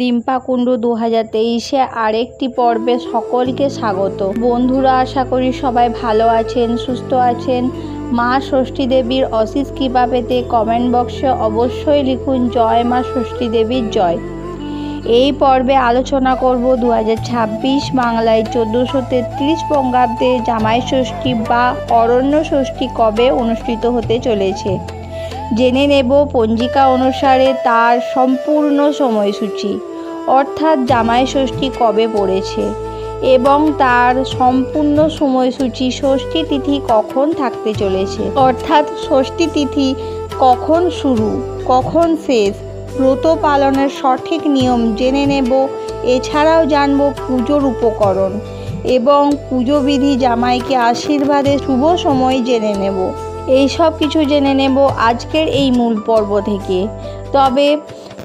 রিম্পা কুণ্ডু 2023-এ আরেকটি পর্বে সকলকে স্বাগত। বন্ধুরা, আশা করি সবাই ভালো আছেন, সুস্থ আছেন। মা ষষ্ঠী দেবীর অশেষ কৃপা পেতে কমেন্ট বক্সে অবশ্যই লিখুন জয় মা ষষ্ঠী দেবীর জয়। এই পর্বে আলোচনা করব 2026 বাংলায় 1433 বঙ্গাব্দে জামাই ষষ্ঠী বা অরণ্য ষষ্ঠী কবে অনুষ্ঠিত হতে চলেছে। জেনে নেব পঞ্জিকা অনুসারে তার সম্পূর্ণ সময়সূচি, অর্থাৎ জামাই ষষ্ঠী কবে পড়েছে এবং তার সম্পূর্ণ সময়সূচি, ষষ্ঠী তিথি কখন থাকতে চলেছে, অর্থাৎ ষষ্ঠী তিথি কখন শুরু কখন শেষ, ব্রত পালনের সঠিক নিয়ম জেনে নেব। এছাড়াও জানব পুজোর উপকরণ এবং পুজো বিধি, জামাইকে আশীর্বাদের শুভ সময় জেনে নেব। এই সব কিছু জেনে নেব আজকের এই মূল পর্ব থেকে। তবে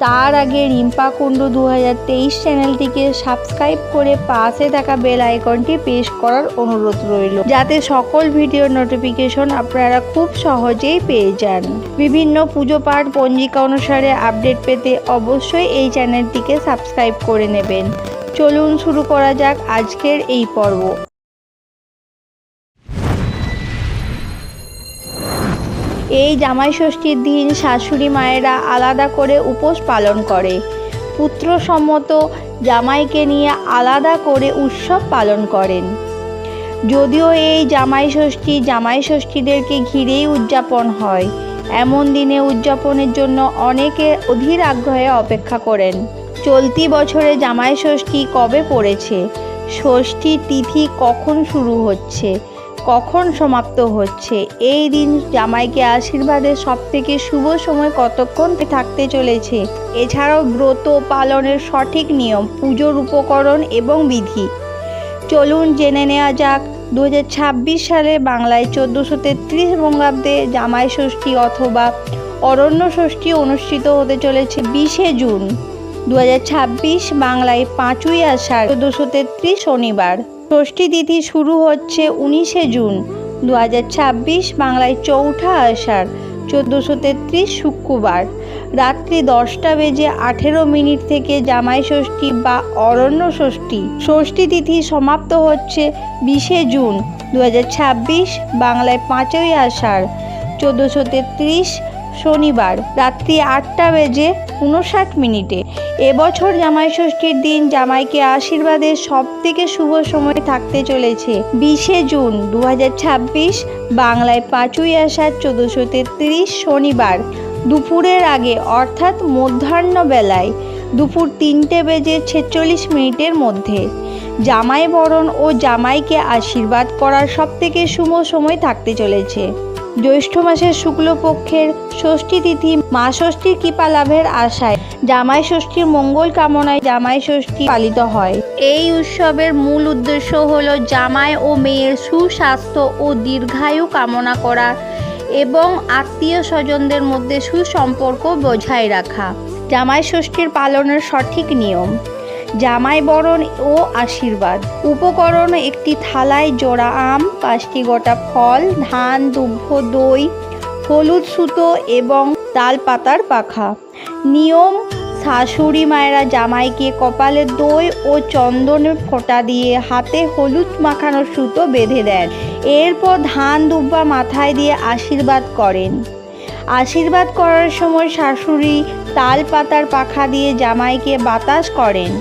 তার আগে রিম্পা কুণ্ডু 2023 চ্যানেলটিকে সাবস্ক্রাইব করে পাশে থাকা বেল আইকনটি প্রেস করার অনুরোধ রইল, যাতে সকল ভিডিওর নোটিফিকেশন আপনারা খুব সহজেই পেয়ে যান। বিভিন্ন পুজো পাঠ পঞ্জিকা অনুসারে আপডেট পেতে অবশ্যই এই চ্যানেলটিকে সাবস্ক্রাইব করে নেবেন। চলুন শুরু করা যাক আজকের এই পর্ব। এই জামাই ষষ্ঠীর দিন শাশুড়ি মায়েরা আলাদা করে উপোস পালন করে, পুত্রসম্মত জামাইকে নিয়ে আলাদা করে উৎসব পালন করেন। যদিও এই জামাই ষষ্ঠীদেরকে ঘিরেই উদযাপন হয়, এমন দিনে উদযাপনের জন্য অনেকে অধীর আগ্রহে অপেক্ষা করেন। চলতি বছরে জামাই ষষ্ঠী কবে পড়েছে, ষষ্ঠী তিথি কখন শুরু হচ্ছে, কখন সমাপ্ত হচ্ছে, এই দিন জামাইকে আশীর্বাদের সবথেকে শুভ সময় কতক্ষণ থাকতে চলেছে, এছাড়াও ব্রত পালনের সঠিক নিয়ম, পুজোর উপকরণ এবং বিধি। চলুন জেনে নেওয়া যাক 2026 সালে বাংলায় 1433 বঙ্গাব্দে জামাই ষষ্ঠী অথবা অরণ্য ষষ্ঠী অনুষ্ঠিত হতে চলেছে 20 জুন 2026 বাংলায় 5ই আষাঢ় 1433 শনিবার। ষষ্ঠী তিথি শুরু হচ্ছে 19 জুন 2026 বাংলায় 4ঠা আষাঢ় 1433 শুক্রবার রাত্রি 10:18 থেকে জামাই ষষ্ঠী বা অরণ্য ষষ্ঠী। ষষ্ঠী তিথি সমাপ্ত হচ্ছে 20 জুন 2026 বাংলায় 5ই আষাঢ় 1433 শনিবার রাত্রি 8:59। এবছর জামাই ষষ্ঠীর দিন জামাইকে আশীর্বাদের সবথেকে শুভ সময় থাকতে চলেছে 20 জুন 2026 বাংলায় 5ই আষাঢ় 1433 শনিবার দুপুরের আগে, অর্থাৎ মধ্যাহ্ন বেলায় দুপুর 3:46 মধ্যে। জামাই বরণ ও জামাইকে আশীর্বাদ করার সবথেকে শুভ সময় থাকতে চলেছে জ্যৈষ্ঠ মাসের শুক্লপক্ষের ষষ্ঠী তিথি। মা ষষ্ঠীর কৃপা লাভের আশায় জামাই ষষ্ঠীর মঙ্গল কামনায় জামাই ষষ্ঠী পালিত হয়। এই উৎসবের মূল উদ্দেশ্য হলো জামাই ও মেয়ের সুস্বাস্থ্য ও দীর্ঘায়ু কামনা করা এবং আত্মীয় স্বজনদের মধ্যে সুসম্পর্ক বজায় রাখা। জামাই ষষ্ঠীর পালনের সঠিক নিয়ম, জামাই বরণ ও আশীর্বাদ। উপকরণ: একটি থালায় জোড়া আম, 5টি গোটা ফল, ধান, দুব্ব, দই, হলুদ সুতো এবং তাল পাতার পাখা। নিয়ম: শাশুড়ি মায়েরা জামাইকে কপালে দই ও চন্দনের ফোঁটা দিয়ে হাতে হলুদ মাখানো সুতো বেঁধে দেন। এরপর ধান দুব্বা মাথায় দিয়ে আশীর্বাদ করেন। আশীর্বাদ করার সময় শাশুড়ি তাল পাতার পাখা দিয়ে জামাইকে বাতাস করেন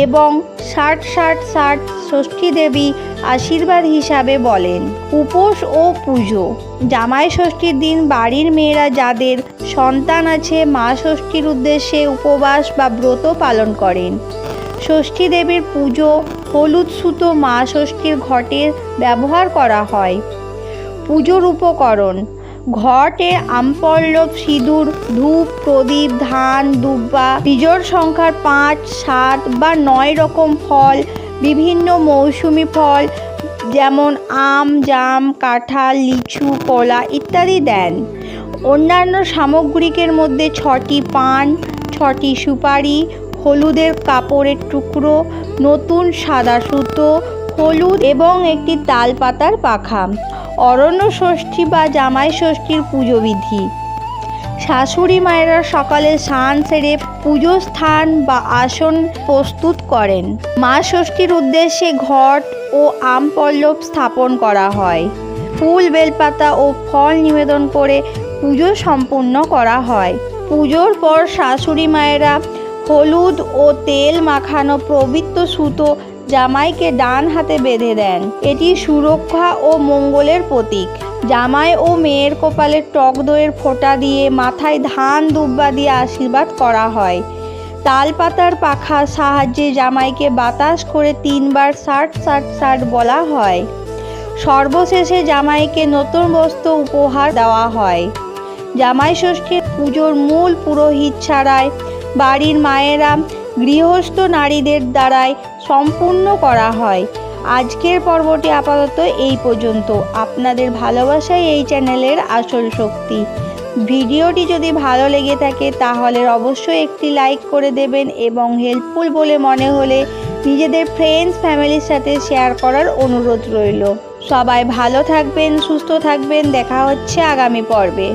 এবং 60 60 60 ষষ্ঠী দেবী আশীর্বাদ হিসাবে বলেন। উপোস ও পুজো: জামাই ষষ্ঠীর দিন বাড়ির মেয়েরা যাদের সন্তান আছে মা ষষ্ঠীর উদ্দেশ্যে উপবাস বা ব্রত পালন করেন। ষষ্ঠী দেবীর পুজো: হলুদ সুতো মা ষষ্ঠীর ঘটে ব্যবহার করা হয়। পুজোর উপকরণ: ঘটে আমপল্লব, সিঁদুর, ধূপ, প্রদীপ, ধান, দুব্বা, বিজোড় সংখ্যার 5, 7 বা 9 রকম ফল, বিভিন্ন মৌসুমি ফল যেমন আম, জাম, কাঁঠাল, লিচু, কলা ইত্যাদি দেন। অন্যান্য সামগ্রিকের মধ্যে 6টি পান, 6টি সুপারি, হলুদের কাপড়ের টুকরো, নতুন সাদা সুতো, হলুদ এবং একটি তাল পাতার পাখা। অরণ্য ষষ্ঠী বা জামাই ষষ্ঠীর পুজো বিধি: শাশুড়ি মায়েরা সকালে স্নান সেরে পুজো স্থান বা আসন প্রস্তুত করেন। মা ষষ্ঠীর উদ্দেশ্যে ঘট ও আম পল্লব স্থাপন করা হয়। ফুল, বেলপাতা ও ফল নিবেদন করে পুজো সম্পূর্ণ করা হয়। পুজোর পর শাশুড়ি মায়েরা হলুদ ও তেল মাখানো পবিত্র সুতো জামাইকে ডান হাতে বেঁধে দেন। এটি সুরক্ষা ও মঙ্গলের প্রতীক। জামাই ও মেয়ের কপালে টক দইয়ের ফোঁটা দিয়ে মাথায় ধান দুব্বা দিয়ে আশীর্বাদ করা হয়। তালপাতার পাখার সাহায্যে জামাইকে বাতাস করে 3 বার ষাট ষাট ষাট বলা হয়। সর্বশেষে জামাইকে নতুন বস্ত্র উপহার দেওয়া হয়। জামাই ষষ্ঠীর পুজোর মূল পুরোহিত ছাড়াই বাড়ির মায়েরা গৃহস্থ নারীদের দ্বারাই সম্পূর্ণ করা হয়। আজকের পর্বটি আপাতত এই পর্যন্ত। আপনাদের ভালোবাসাই এই চ্যানেলের আসল শক্তি। ভিডিওটি যদি ভালো লেগে থাকে তাহলে অবশ্যই একটি লাইক করে দেবেন এবং হেল্পফুল বলে মনে হলে নিজেদের ফ্রেন্ডস ফ্যামিলির সাথে শেয়ার করার অনুরোধ রইল। সবাই ভালো থাকবেন, সুস্থ থাকবেন। দেখা হচ্ছে আগামী পর্বে।